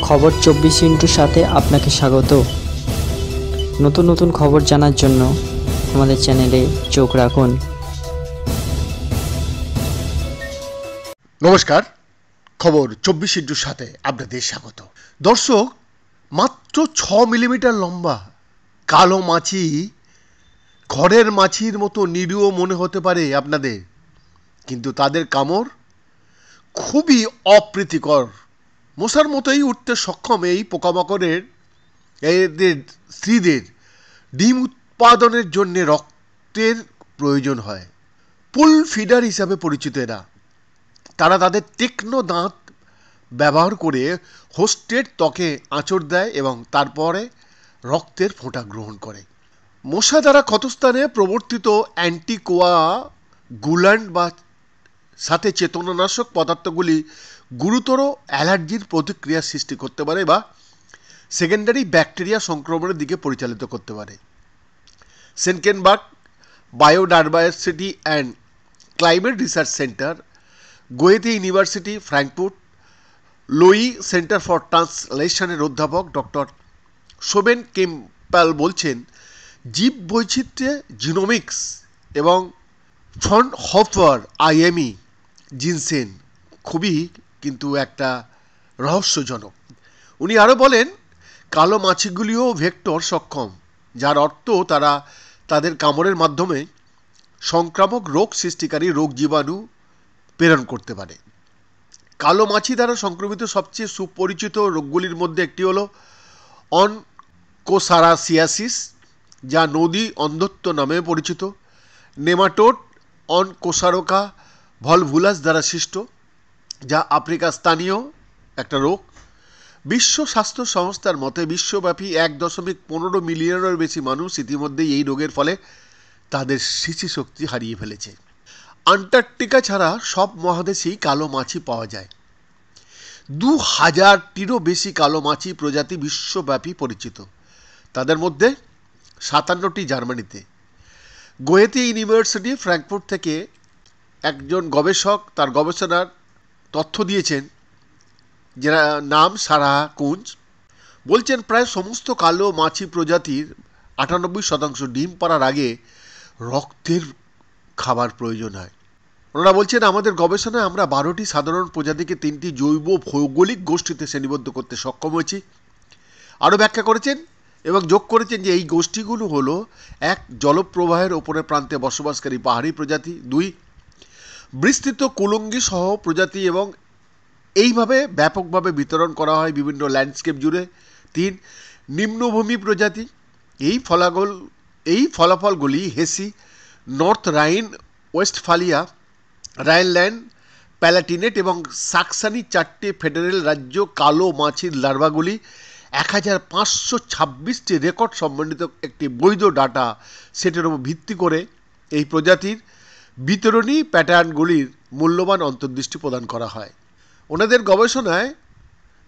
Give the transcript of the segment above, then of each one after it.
খবর 24 সাথে আপনাকে স্বাগত। নতুন নতুন খবর জানার জন্য আমাদের চ্যানেলে চোখ রাখুন। নমস্কার, খবর 24 সাথে আপনাদের স্বাগত। দর্শক, মাত্র 6 মিলিমিটার লম্বা কালো মাছি ঘরের মাছির মতো নিরীহ মনে হতে পারে আপনাদের, কিন্তু তাদের কামড় খুবই অপ্রীতিকর। মশার মতোই উঠতে সক্ষম এই পোকামাকড়ের এদের স্ত্রীদের ডিম উৎপাদনের জন্য রক্তের প্রয়োজন হয়। পুল ফিডার হিসাবে পরিচিত এরা। তারা তাদের তীক্ষ্ণ দাঁত ব্যবহার করে হোস্টের ত্বকে আঁচড় দেয় এবং তারপরে রক্তের ফোঁটা গ্রহণ করে। মশা দ্বারা ক্ষতস্থানে প্রবর্তিত অ্যান্টিকোয়াগুল্যান্ট বা সাথে চেতনানাশক পদার্থগুলি গুরুতর অ্যালার্জির প্রতিক্রিয়া সৃষ্টি করতে পারে বা সেকেন্ডারি ব্যাকটেরিয়া সংক্রমণের দিকে পরিচালিত করতে পারে। Senckenberg biodiversity and climate research centre, Goethe university Frankfurt, লোই সেন্টার ফর ট্রান্সলেশনের অধ্যাপক ডক্টর সোবেন কেম্পাল বলছেন, জীব বৈচিত্র্যে জিনোমিক্স এবং ফ্রনহোফার আইএমই জিনসেন খুবই কিন্তু একটা রহস্যজনক। উনি আরও বলেন, কালো মাছিগুলিও ভেক্টর সক্ষম, যার অর্থ তারা তাদের কামড়ের মাধ্যমে সংক্রামক রোগ সৃষ্টিকারী রোগ জীবাণু প্রেরণ করতে পারে। কালো মাছি দ্বারা সংক্রমিত সবচেয়ে সুপরিচিত রোগগুলির মধ্যে একটি হলো অনকোসারাসিয়াসিস, যা নদী অন্ধত্ব নামে পরিচিত। নেমাটোড অনকোসারোকা ভলভুলাস দ্বারা সৃষ্ট, যা আফ্রিকার স্থানীয় একটা রোগ। বিশ্ব স্বাস্থ্য সংস্থার মতে বিশ্বব্যাপী 1.15 মিলিয়নের বেশি মানুষ ইতিমধ্যেই এই রোগের ফলে তাদের স্মৃতিশক্তি হারিয়ে ফেলেছে। আন্টার্কটিকা ছাড়া সব মহাদেশেই কালো মাছি পাওয়া যায়। 2000টিরও বেশি কালো মাছি প্রজাতি বিশ্বব্যাপী পরিচিত, তাদের মধ্যে 57টি জার্মানিতে। গোয়েতে ইউনিভার্সিটি ফ্র্যাঙ্কফুর্ট থেকে একজন গবেষক তার গবেষণার তথ্য দিয়েছেন, যার নাম সারা কুঞ্জ। বলছেন, প্রায় সমস্ত কালো মাছি প্রজাতির 98% ডিম পাড়ার আগে রক্তের খাবার প্রয়োজন হয়। ওনারা বলছেন, আমাদের গবেষণায় আমরা 12টি সাধারণ প্রজাতিকে 3টি জৈব ভৌগোলিক গোষ্ঠীতে শ্রেণীবদ্ধ করতে সক্ষম হয়েছি। আরও ব্যাখ্যা করেছেন এবং যোগ করেছেন যে এই গোষ্ঠীগুলো হলো: 1. জলপ্রবাহের ওপরে প্রান্তে বসবাসকারী পাহাড়ি প্রজাতি, 2. বিস্তৃত কুলুঙ্গি সহ প্রজাতি এবং এইভাবে ব্যাপকভাবে বিতরণ করা হয় বিভিন্ন ল্যান্ডস্কেপ জুড়ে, 3. নিম্নভূমি প্রজাতি। এই ফলাফলগুলি হেসি, নর্থ রাইন ওয়েস্টফালিয়া, রাইনল্যান্ড প্যালাটিনেট এবং সাক্সানি 4টে ফেডারেল রাজ্য কালো মাছির লার্ভাগুলি 1526টি রেকর্ড সম্বন্ধিত একটি বৈধ ডাটা সেটের উপর ভিত্তি করে এই প্রজাতির বিতরণী প্যাটার্নগুলির মূল্যবান অন্তর্দৃষ্টি প্রদান করা হয়। ওনাদের গবেষণায়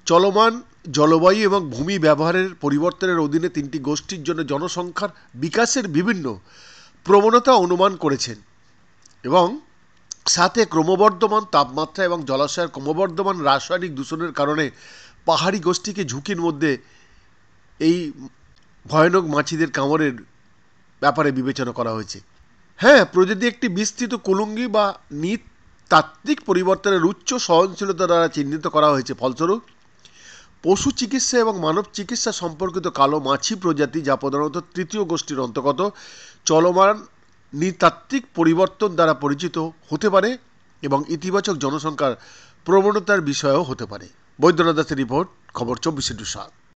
চলমান জলবায়ু এবং ভূমি ব্যবহারের পরিবর্তনের অধীনে 3টি গোষ্ঠীর জন্য জনসংখ্যার বিকাশের বিভিন্ন প্রবণতা অনুমান করেছেন এবং সাথে ক্রমবর্ধমান তাপমাত্রা এবং জলাশয়ের ক্রমবর্ধমান রাসায়নিক দূষণের কারণে পাহাড়ি গোষ্ঠীকে ঝুঁকির মধ্যে এই ভয়ানক মাছিদের কামড়ের ব্যাপারে বিবেচনা করা হয়েছে। হ্যাঁ, প্রজাতি একটি বিস্তৃত কুলুঙ্গি বা নৃতাত্ত্বিক পরিবর্তনের উচ্চ সহনশীলতা দ্বারা চিহ্নিত করা হয়েছে। ফলস্বরূপ পশু চিকিৎসা এবং মানব চিকিৎসা সম্পর্কিত কালো মাছি প্রজাতি, যা প্রধানত 3য় গোষ্ঠীর অন্তর্গত, চলমান নৃতাত্ত্বিক পরিবর্তন দ্বারা পরিচিত হতে পারে এবং ইতিবাচক জনসংখ্যার প্রবণতার বিষয়ও হতে পারে। বৈদ্যনাথ দাসের রিপোর্ট, খবর 24/7।